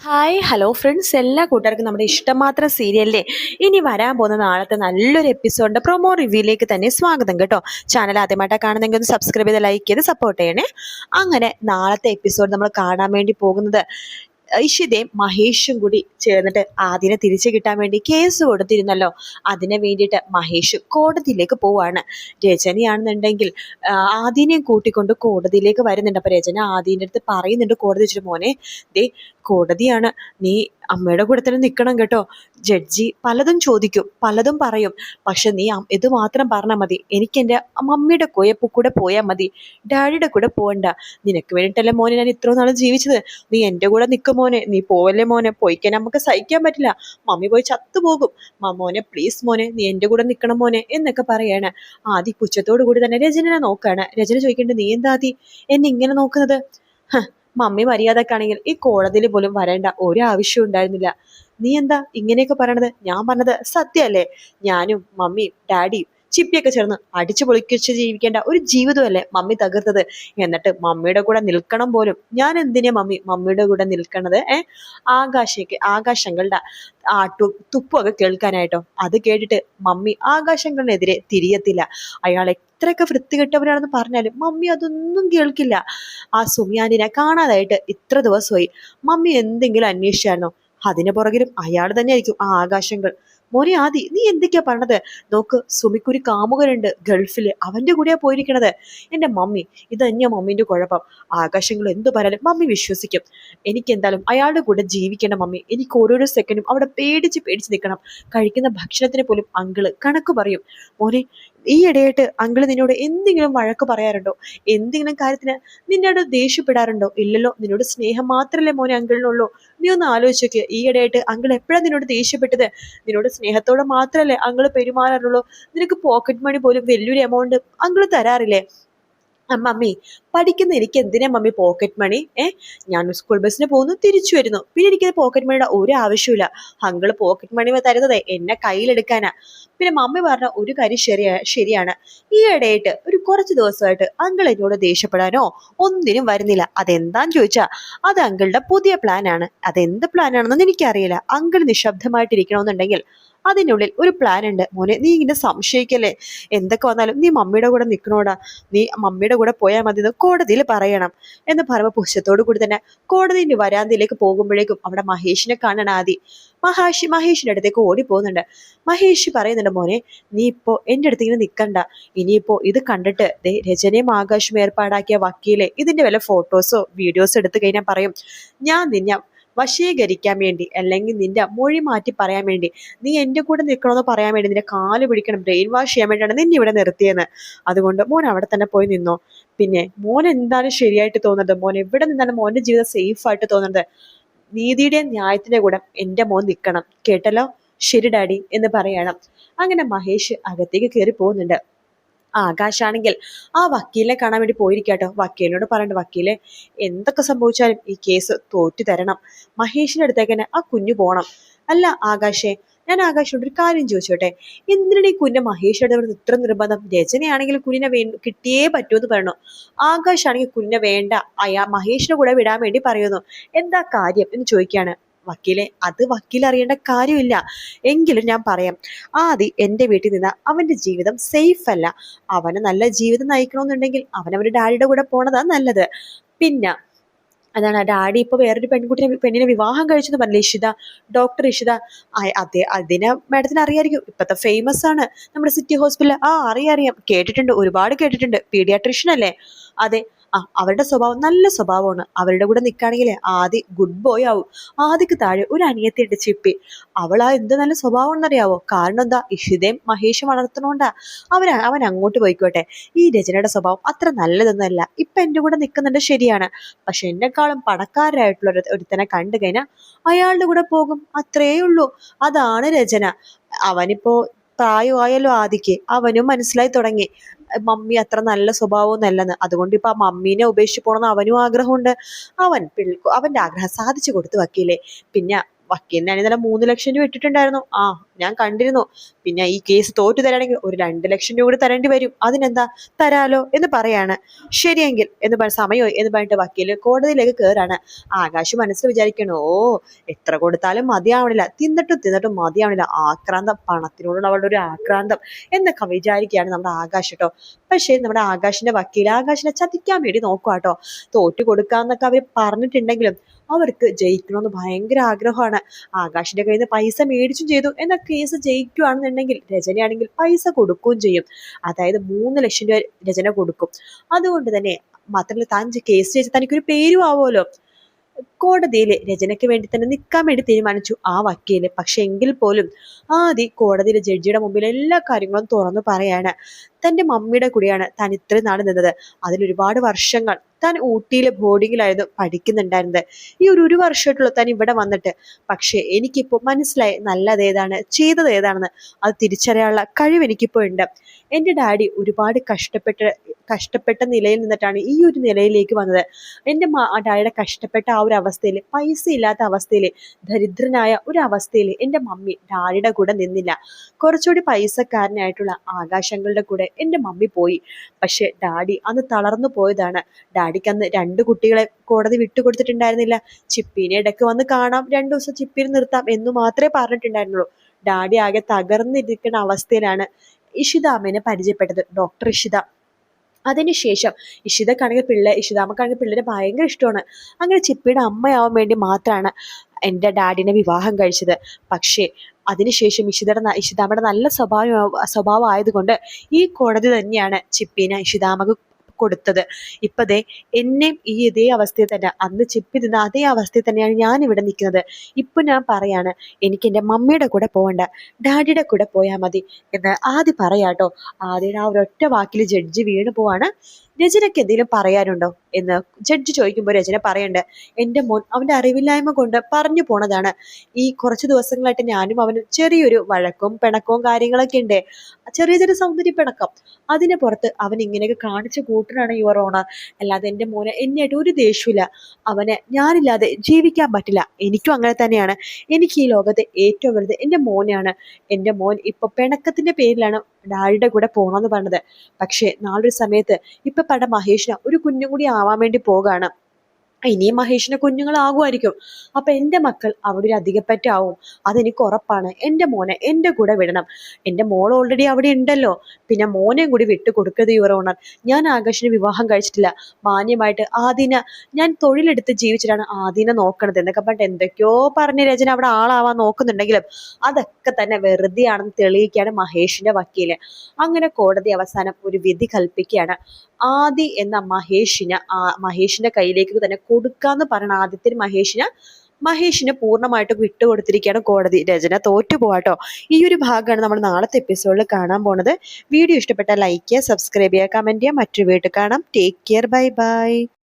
Hi hello friends, എല്ലാ കൂട്ടുകാർക്കും നമ്മുടെ ഇഷ്ടമാത്രം സീരിയലിലെ ഇനി വരാൻ പോകുന്ന നാളത്തെ നല്ലൊരു എപ്പിസോഡിന്റെ പ്രൊമോ റിവ്യൂയിലേക്ക് തന്നെ സ്വാഗതം കേട്ടോ. ചാനൽ ആദ്യമായിട്ടാണ് കാണുന്നെങ്കിൽ ഒന്ന് സബ്സ്ക്രൈബ് ചെയ്ത് ലൈക്ക് ചെയ്ത് സപ്പോർട്ട് ചെയ്യണേ. അങ്ങനെ നാളത്തെ എപ്പിസോഡ് നമ്മൾ കാണാൻ വേണ്ടി പോകുന്നത് ഇഷിതയും മഹേഷും കൂടി ചേർന്നിട്ട് ആദിനെ തിരിച്ചു കിട്ടാൻ വേണ്ടി കേസ് കൊടുത്തിരുന്നല്ലോ. അതിനെ വേണ്ടിയിട്ട് മഹേഷ് കോടതിയിലേക്ക് പോവാണ്. രചനയാണെന്നുണ്ടെങ്കിൽ ആദിനെയും കൂട്ടിക്കൊണ്ട് കോടതിയിലേക്ക് വരുന്നുണ്ട്. അപ്പൊ രചന ആദിന്റെ അടുത്ത് പറയുന്നുണ്ട്, കോടതി വെച്ചിട്ട് മോനെ ദേ കോടതിയാണ്, നീ അമ്മയുടെ കൂടെ തന്നെ നിൽക്കണം കേട്ടോ. ജഡ്ജി പലതും ചോദിക്കും, പലതും പറയും, പക്ഷെ നീ ഇത് മാത്രം പറഞ്ഞാൽ മതി, എനിക്ക് എൻ്റെ മമ്മിയുടെ കൂടെ പോയാൽ മതി, ഡാഡിയുടെ കൂടെ പോകണ്ട. നിനക്ക് വേണ്ടിയിട്ടല്ലേ മോനെ ഞാൻ ഇത്ര നാളും ജീവിച്ചത്. നീ എൻ്റെ കൂടെ നിൽക്കും മോനെ, നീ പോവല്ലേ മോനെ, പോയിക്കാൻ നമുക്ക് സഹിക്കാൻ പറ്റില്ല, മമ്മി പോയി ചത്തുപോകും. മോനെ പ്ലീസ് മോനെ, നീ എൻ്റെ കൂടെ നിൽക്കണം മോനെ എന്നൊക്കെ പറയാണ്. ആദി പുച്ഛത്തോടു കൂടി തന്നെ രചനനെ നോക്കാണ്. രചന ചോദിക്കേണ്ടത്, നീ എന്താ ആദി എന്നെ ഇങ്ങനെ നോക്കുന്നത്? മമ്മി മര്യാദക്കാണെങ്കിൽ ഈ കോടതിയിൽ പോലും വരേണ്ട ഒരു ആവശ്യം ഉണ്ടായിരുന്നില്ല. നീ എന്താ ഇങ്ങനെയൊക്കെ പറയണത്? ഞാൻ പറഞ്ഞത് സത്യമല്ലേ? ഞാനും മമ്മിയും ഡാഡിയും ചിപ്പിയൊക്കെ ചേർന്ന് അടിച്ചു പൊളിക്കിച്ച് ജീവിക്കേണ്ട ഒരു ജീവിതമല്ലേ മമ്മി തകർത്തത്? എന്നിട്ട് മമ്മിയുടെ കൂടെ നിൽക്കണം പോലും. ഞാൻ എന്തിനാ മമ്മിയുടെ കൂടെ നിൽക്കണത്? ആകാശങ്ങളുടെ തുപ്പൊക്കെ കേൾക്കാനായിട്ടോ? അത് കേട്ടിട്ട് മമ്മി ആകാശങ്ങളിനെതിരെ തിരിയത്തില്ല. അയാൾ എത്രയൊക്കെ വൃത്തികെട്ടവരാണെന്ന് പറഞ്ഞാലും മമ്മി അതൊന്നും കേൾക്കില്ല. ആ സുമിയാനിനെ കാണാതായിട്ട് ഇത്ര ദിവസമായി. മമ്മി എന്തെങ്കിലും അന്വേഷിച്ചായിരുന്നോ? അതിന് പുറകിലും അയാൾ തന്നെയായിരിക്കും ആ ആകാശങ്ങൾ. മോനെ ആദി, നീ എന്തൊക്കെയാ പറഞ്ഞത്? നോക്ക്, സുമിക്കൊരു കാമുകനുണ്ട് ഗൾഫില്, അവന്റെ കൂടെയാ പോയിരിക്കണത്. എന്റെ മമ്മി, ഇത് തന്നെയാ മമ്മീന്റെ കുഴപ്പം. ആകാശങ്ങൾ എന്തു പറയാലും മമ്മി വിശ്വസിക്കും. എനിക്ക് എന്തായാലും അയാളുടെ കൂടെ ജീവിക്കേണ്ട മമ്മി. എനിക്ക് ഓരോരോ സെക്കൻഡും അവിടെ പേടിച്ച് നിൽക്കണം. കഴിക്കുന്ന ഭക്ഷണത്തിന് പോലും അങ്കിള് കണക്ക് പറയും. മോനെ, ഈ ഇടയായിട്ട് അങ്കിള് നിന്നോട് എന്തെങ്കിലും വഴക്ക് പറയാറുണ്ടോ? എന്തെങ്കിലും കാര്യത്തിന് നിന്നോട് ദേഷ്യപ്പെടാറുണ്ടോ? ഇല്ലല്ലോ. നിന്നോട് സ്നേഹം മാത്രമല്ലേ മോനെ അങ്കിളിനുള്ളൂ. നീ ഒന്ന് ആലോചിച്ചോക്ക്, ഈ ഇടയായിട്ട് അങ്കിൾ എപ്പോഴാണ് നിന്നോട് ദേഷ്യപ്പെട്ടത്? നിന്നോട് സ്നേഹത്തോടെ മാത്രമല്ലേ അങ്കിള് പെരുമാറാറുള്ളൂ. നിനക്ക് പോക്കറ്റ് മണി പോലും വലിയൊരു എമൗണ്ട് അങ്കിള് തരാറില്ലേ? മമ്മി, പഠിക്കുന്ന എനിക്ക് എന്തിനാ മമ്മി പോക്കറ്റ് മണി? ഞാൻ സ്കൂൾ ബസ്സിന് പോകുന്നു, തിരിച്ചു വരുന്നു, പിന്നെ എനിക്ക് പോക്കറ്റ് മണിയുടെ ഒരു ആവശ്യമില്ല. അങ്കിള് പോക്കറ്റ് മണി തരുന്നത് എന്നെ കയ്യിലെടുക്കാനാ. പിന്നെ മമ്മി പറഞ്ഞ ഒരു കാര്യം ശരിയാണ്. ഈ ഇടയായിട്ട് ഒരു കുറച്ച് ദിവസമായിട്ട് അങ്കിൾ എന്നോട് ദേഷ്യപ്പെടാനോ ഒന്നിനും വരുന്നില്ല. അതെന്താന്ന് ചോദിച്ചാ അത് അങ്കിളുടെ പുതിയ പ്ലാനാണ്. അതെന്ത് പ്ലാനാണെന്നൊന്നും എനിക്കറിയില്ല. അങ്കിൾ നിശബ്ദമായിട്ടിരിക്കണമെന്നുണ്ടെങ്കിൽ അതിനുള്ളിൽ ഒരു പ്ലാൻ ഉണ്ട്. മോനെ, നീ ഇങ്ങനെ സംശയിക്കല്ലേ. എന്തൊക്കെ വന്നാലും നീ മമ്മിയുടെ കൂടെ നിൽക്കണോടാ. നീ മമ്മിയുടെ കൂടെ പോയാൽ മതി എന്ന് കോടതിയിൽ പറയണം എന്ന് പറയുമ്പോൾ പുച്ഛത്തോടു കൂടി തന്നെ കോടതിന്റെ വരാന്തയിലേക്ക് പോകുമ്പോഴേക്കും അവിടെ മഹേഷിനെ കാണണം ആദി. മഹേഷിന്റെ അടുത്തേക്ക് ഓടി പോകുന്നുണ്ട്. മഹേഷ് പറയുന്നുണ്ട്, മോനെ നീ ഇപ്പോ എന്റെ അടുത്ത് ഇങ്ങനെ നിൽക്കണ്ട. ഇനിയിപ്പോ ഇത് കണ്ടിട്ട് രചനയും ആകാശും ഏർപ്പാടാക്കിയ വക്കീലെ ഇതിന്റെ വല്ല ഫോട്ടോസോ വീഡിയോസോ എടുത്തു കഴിഞ്ഞാൽ പറയും, ഞാൻ നിന്നെ വശീകരിക്കാൻ വേണ്ടി, അല്ലെങ്കിൽ നിന്റെ മൊഴി മാറ്റി പറയാൻ വേണ്ടി, നീ എൻ്റെ കൂടെ നിൽക്കണമെന്ന് പറയാൻ വേണ്ടി, നിന്റെ കാല് പിടിക്കണം, ബ്രെയിൻ വാഷ് ചെയ്യാൻ വേണ്ടിയാണ് നിന്നെ ഇവിടെ നിർത്തിയെന്ന്. അതുകൊണ്ട് മോൻ അവിടെ തന്നെ പോയി നിന്നോ. പിന്നെ മോൻ എന്താണ് ശരിയായിട്ട് തോന്നുന്നത്? മോൻ എവിടെ നിന്നാണ് മോന്റെ ജീവിതം സേഫ് ആയിട്ട് തോന്നുന്നത്? നീതിയുടെ ന്യായത്തിന്റെ കൂടെ എൻ്റെ മോൻ നിൽക്കണം, കേട്ടല്ലോ? ശരി ഡാഡി എന്ന് പറയണം. അങ്ങനെ മഹേഷ് അകത്തേക്ക് കയറി പോകുന്നുണ്ട്. ആകാശാണെങ്കിൽ ആ വക്കീലിനെ കാണാൻ വേണ്ടി പോയിരിക്കാട്ടോ. വക്കീലിനോട് പറയണ്ട, വക്കീലെ എന്തൊക്കെ സംഭവിച്ചാലും ഈ കേസ് തോറ്റു തരണം. മഹേഷിന്റെ അടുത്തേക്ക് തന്നെ ആ കുഞ്ഞു പോണം. അല്ല ആകാശേ, ഞാൻ ആകാശോട് ഒരു കാര്യം ചോദിച്ചോട്ടെ, എന്തിനാണ് ഈ കുഞ്ഞ് മഹേഷിന്റെ അടുത്ത് ഇത്ര നിർബന്ധം? രചനയാണെങ്കിൽ കുഞ്ഞിനെ കിട്ടിയേ പറ്റുമെന്ന് പറയണു. ആകാശാണെങ്കിൽ കുഞ്ഞിനെ വേണ്ട, മഹേഷിന്റെ കൂടെ വിടാൻ വേണ്ടി പറയുന്നു. എന്താ കാര്യം എന്ന് ചോദിക്കുകയാണ്. വക്കീലെ, അത് വക്കീൽ അറിയേണ്ട കാര്യമില്ല, എങ്കിലും ഞാൻ പറയാം. ആദ്യം എൻ്റെ വീട്ടിൽ നിന്ന് അവന്റെ ജീവിതം സേഫ് അല്ല. അവന് നല്ല ജീവിതം നയിക്കണമെന്നുണ്ടെങ്കിൽ അവനവന്റെ ഡാഡിയുടെ കൂടെ പോണതാ നല്ലത്. പിന്നെ അതാണ് ഡാഡി ഇപ്പൊ വേറൊരു പെണ്ണിനെ വിവാഹം കഴിച്ചെന്ന് പറഞ്ഞില്ലേ, ഇഷിത, ഡോക്ടർ ഇഷിത. അതെ, അതിനെ മാഡത്തിന് അറിയായിരിക്കും, ഇപ്പത്തെ ഫേമസ് ആണ് നമ്മുടെ സിറ്റി ഹോസ്പിറ്റലിൽ. അറിയാം, കേട്ടിട്ടുണ്ട്, ഒരുപാട് കേട്ടിട്ടുണ്ട്. പീഡിയാട്രീഷ്യൻ അല്ലേ? അതെ. അവരുടെ സ്വഭാവം നല്ല സ്വഭാവമാണ്. അവരുടെ കൂടെ നിൽക്കുകയാണെങ്കിൽ ആദി ഗുഡ് ബോയ് ആവും. ആദിക്ക് താഴെ ഒരു അനിയത്തിയുണ്ട്, ചിപ്പി. അവളാ എന്ത് നല്ല സ്വഭാവം എന്നറിയാവോ? കാരണം എന്താ? ഇഷിതയും മഹേഷും വളർത്തണോണ്ടാ. അവൻ അങ്ങോട്ട് പോയിക്കോട്ടെ. ഈ രചനയുടെ സ്വഭാവം അത്ര നല്ലതൊന്നുമല്ല. ഇപ്പൊ എന്റെ കൂടെ നിൽക്കുന്നുണ്ട്, ശരിയാണ്, പക്ഷെ എന്നെക്കാളും പണക്കാരായിട്ടുള്ള ഒരുത്തനെ കണ്ടു കഴിഞ്ഞാൽ അയാളുടെ കൂടെ പോകും, അത്രേ ഉള്ളൂ. അതാണ് രചന. അവനിപ്പോ പ്രായമായല്ലോ ആദിക്ക്, അവനും മനസ്സിലായി തുടങ്ങി മമ്മി അത്ര നല്ല സ്വഭാവമൊന്നും അല്ലെന്ന്. അതുകൊണ്ട് ഇപ്പൊ ആ മമ്മീനെ ഉപേക്ഷിച്ച് പോകണമെന്ന് അവനും ആഗ്രഹമുണ്ട്. അവന്റെ ആഗ്രഹം സാധിച്ചു കൊടുത്തു വക്കീലെ. പിന്നെ വക്കീലിനാണെങ്കിൽ നല്ല 3 ലക്ഷം രൂപ ഇട്ടിട്ടുണ്ടായിരുന്നു. ഞാൻ കണ്ടിരുന്നു. പിന്നെ ഈ കേസ് തോറ്റു തരാണെങ്കിൽ ഒരു 2 ലക്ഷം രൂപ കൂടി തരേണ്ടി വരും. അതിനെന്താ, തരാലോ എന്ന് പറയാണ്. ശരിയെങ്കിൽ എന്ന് പറഞ്ഞ സമയമായി എന്ന് പറഞ്ഞിട്ട് വക്കീല് കോടതിയിലേക്ക് കയറാണ്. ആകാശ് മനസ്സിൽ വിചാരിക്കണു, എത്ര കൊടുത്താലും മതിയാവണില്ല, തിന്നിട്ടും മതിയാവണില്ല, ആക്രാന്തം, പണത്തിനോടുള്ള അവളുടെ ഒരു ആക്രാന്തം എന്നൊക്കെ വിചാരിക്കുകയാണ് നമ്മുടെ ആകാശ് കേട്ടോ. പക്ഷേ നമ്മുടെ ആകാശിന്റെ വക്കീൽ ആകാശിനെ ചതിക്കാൻ വേണ്ടി നോക്കുവാട്ടോ. തോറ്റു കൊടുക്കാന്നൊക്കെ അവർ പറഞ്ഞിട്ടുണ്ടെങ്കിലും അവർക്ക് ജയിക്കണമെന്ന് ഭയങ്കര ആഗ്രഹമാണ്. ആകാശിന്റെ കയ്യിൽ നിന്ന് പൈസ മേടിച്ചും ചെയ്തു. എന്നാൽ കേസ് ജയിക്കുകയാണെന്നുണ്ടെങ്കിൽ രചനയാണെങ്കിൽ പൈസ കൊടുക്കുകയും ചെയ്യും. അതായത് 3 ലക്ഷം രൂപ രചന കൊടുക്കും. അതുകൊണ്ട് തന്നെ മാത്രമല്ല, താൻ കേസ് ജയിച്ച് തനിക്കൊരു പേരും ആവുമല്ലോ. കോടതിയിൽ രചനയ്ക്ക് വേണ്ടി തന്നെ നിൽക്കാൻ വേണ്ടി തീരുമാനിച്ചു ആ വക്കീല്. പക്ഷെ എങ്കിൽ പോലും ആദ്യം കോടതിയിലെ ജഡ്ജിയുടെ മുമ്പിൽ എല്ലാ കാര്യങ്ങളും തുറന്നു പറയാണ്. തന്റെ മമ്മിയുടെ കൂടെയാണ് താൻ ഇത്രയും നാൾ നിന്നത്. അതിലൊരുപാട് വർഷങ്ങൾ താൻ ഊട്ടിയിലെ ബോർഡിങ്ങിലായിരുന്നു പഠിക്കുന്നുണ്ടായിരുന്നത്. ഈ ഒരു വർഷമായിട്ടുള്ളൂ താൻ ഇവിടെ വന്നിട്ട്. പക്ഷെ എനിക്കിപ്പോ മനസ്സിലായി നല്ലത് ഏതാണ്, ചെയ്തത് ഏതാണെന്ന്. അത് തിരിച്ചറിയാനുള്ള കഴിവ് എനിക്കിപ്പോ ഉണ്ട്. എൻ്റെ ഡാഡി ഒരുപാട് കഷ്ടപ്പെട്ട നിലയിൽ നിന്നിട്ടാണ് ഈ ഒരു നിലയിലേക്ക് വന്നത്. എൻ്റെ ഡാഡിയുടെ കഷ്ടപ്പെട്ട ആ ഒരു അവസ്ഥയിൽ, പൈസ ഇല്ലാത്ത അവസ്ഥയിൽ, ദരിദ്രനായ ഒരു അവസ്ഥയിൽ എൻ്റെ മമ്മി ഡാഡിയുടെ കൂടെ നിന്നില്ല. കുറച്ചുകൂടി പൈസക്കാരനായിട്ടുള്ള ആകാശങ്ങളുടെ കൂടെ എൻ്റെ മമ്മി പോയി. പക്ഷെ ഡാഡി അന്ന് തളർന്നു പോയതാണ്. ഡാഡിക്ക് അന്ന് 2 കുട്ടികളെ കോടതി വിട്ടുകൊടുത്തിട്ടുണ്ടായിരുന്നില്ല. ചിപ്പീനെ ഇടയ്ക്ക് വന്ന് കാണാം, 2 ദിവസം ചിപ്പീനെ നിർത്താം എന്ന് മാത്രമേ പറഞ്ഞിട്ടുണ്ടായിരുന്നുള്ളൂ. ഡാഡി ആകെ തകർന്നിരിക്കുന്ന അവസ്ഥയിലാണ് ഇഷിതാമ്മേനെ പരിചയപ്പെട്ടത്, ഡോക്ടർ ഇഷിത. അതിനുശേഷം ഇഷിതാമ്മക്കാണെങ്കിൽ പിള്ളേരെ ഭയങ്കര ഇഷ്ടമാണ്. അങ്ങനെ ചിപ്പിയുടെ അമ്മയാവാൻ വേണ്ടി മാത്രമാണ് എൻ്റെ ഡാഡിനെ വിവാഹം കഴിച്ചത്. പക്ഷേ അതിനുശേഷം ഇഷിതാമ്മയുടെ നല്ല സ്വഭാവം ആയതുകൊണ്ട് ഈ കോടതി തന്നെയാണ് ചിപ്പീനെ ഇഷിതാമ്മക്ക് കൊടുത്തത്. ഇപ്പതേ എന്നെയും ഈ ഇതേ അവസ്ഥയിൽ തന്നെ, അന്ന് ചിപ്പി നിന്ന അതേ അവസ്ഥയിൽ തന്നെയാണ് ഞാൻ ഇവിടെ നിൽക്കുന്നത്. ഇപ്പൊ ഞാൻ പറയാണ്, എനിക്ക് എൻ്റെ മമ്മിയുടെ കൂടെ പോകണ്ട, ഡാഡിയുടെ കൂടെ പോയാൽ മതി എന്ന് ആദ്യം പറയാട്ടോ. ആദ്യം ആ ഒരൊറ്റ വാക്കിൽ ജഡ്ജി വീണു പോവാണ്. രചനയ്ക്ക് എന്തെങ്കിലും പറയാനുണ്ടോ എന്ന് ജഡ്ജി ചോദിക്കുമ്പോൾ രചന പറയണ്ട്, എൻ്റെ മോൻ അവൻ്റെ അറിവില്ലായ്മ കൊണ്ട് പറഞ്ഞു പോണതാണ്. ഈ കുറച്ച് ദിവസങ്ങളായിട്ട് ഞാനും അവനും ചെറിയൊരു വഴക്കവും പിണക്കവും കാര്യങ്ങളൊക്കെ ഉണ്ട്. ചെറിയ സൗന്ദര്യ പിണക്കം. അതിന് പുറത്ത് അവൻ ഇങ്ങനെയൊക്കെ കാണിച്ചു കൂട്ടനാണ് യുവർ ഓണർ. അല്ലാതെ എൻ്റെ മോനെ എന്നെയായിട്ട് ഒരു ദേഷ്യമില്ല. അവനെ ഞാനില്ലാതെ ജീവിക്കാൻ പറ്റില്ല. എനിക്കും അങ്ങനെ തന്നെയാണ്. എനിക്ക് ഈ ലോകത്തെ ഏറ്റവും വലുത് എൻ്റെ മോനെയാണ്. എൻ്റെ മോൻ ഇപ്പൊ പിണക്കത്തിന്റെ പേരിലാണ് ഡാഡിയുടെ കൂടെ പോകണമെന്ന് പറഞ്ഞത്. പക്ഷെ നാളൊരു സമയത്ത് ഇപ്പൊ പട മഹേഷിന് ഒരു കുഞ്ഞും കൂടി ആവാൻ വേണ്ടി പോകാണ്. ഇനിയും മഹേഷിന് കുഞ്ഞുങ്ങളാകുമായിരിക്കും. അപ്പൊ എൻ്റെ മക്കൾ അവിടെ ഒരു അധികപ്പറ്റാവും. അതെനിക്ക് ഉറപ്പാണ്. എൻ്റെ മോനെ എൻ്റെ കൂടെ വിടണം. എൻ്റെ മോൾ ഓൾറെഡി അവിടെ ഉണ്ടല്ലോ, പിന്നെ മോനെയും കൂടി വിട്ടു കൊടുക്കരുത് യുവർ ഓണർ. ഞാൻ ആകാശിന് വിവാഹം കഴിച്ചിട്ടില്ല. മാന്യമായിട്ട് ആദീന, ഞാൻ തൊഴിലെടുത്ത് ജീവിച്ചിട്ടാണ് ആദീനെ നോക്കണത് എന്നൊക്കെ പറഞ്ഞിട്ട് എന്തൊക്കെയോ പറഞ്ഞ് രചന അവിടെ ആളാവാൻ നോക്കുന്നുണ്ടെങ്കിലും അതൊക്കെ തന്നെ വെറുതെയാണെന്ന് തെളിയിക്കുകയാണ് മഹേഷിന്റെ വക്കീല്. അങ്ങനെ കോടതി അവസാനം ഒരു വിധി കൽപ്പിക്കുകയാണ്. ആദി എന്ന മഹേഷിന്റെ കയ്യിലേക്ക് തന്നെ കൊടുക്കാന്ന് പറഞ്ഞ ആദ്യത്തിന് മഹേഷിനെ പൂർണ്ണമായിട്ട് വിട്ടുകൊടുത്തിരിക്കുകയാണ് കോടതി. രചന തോറ്റു പോവാട്ടോ. ഈ ഒരു ഭാഗമാണ് നമ്മൾ നാളത്തെ എപ്പിസോഡിൽ കാണാൻ പോണത്. വീഡിയോ ഇഷ്ടപ്പെട്ടാൽ ലൈക്ക് ചെയ്യുക, സബ്സ്ക്രൈബ് ചെയ്യുക, കമന്റ് ചെയ്യുക. മറ്റൊരു വീട്ടിൽ കാണാം. Take care, bye bye.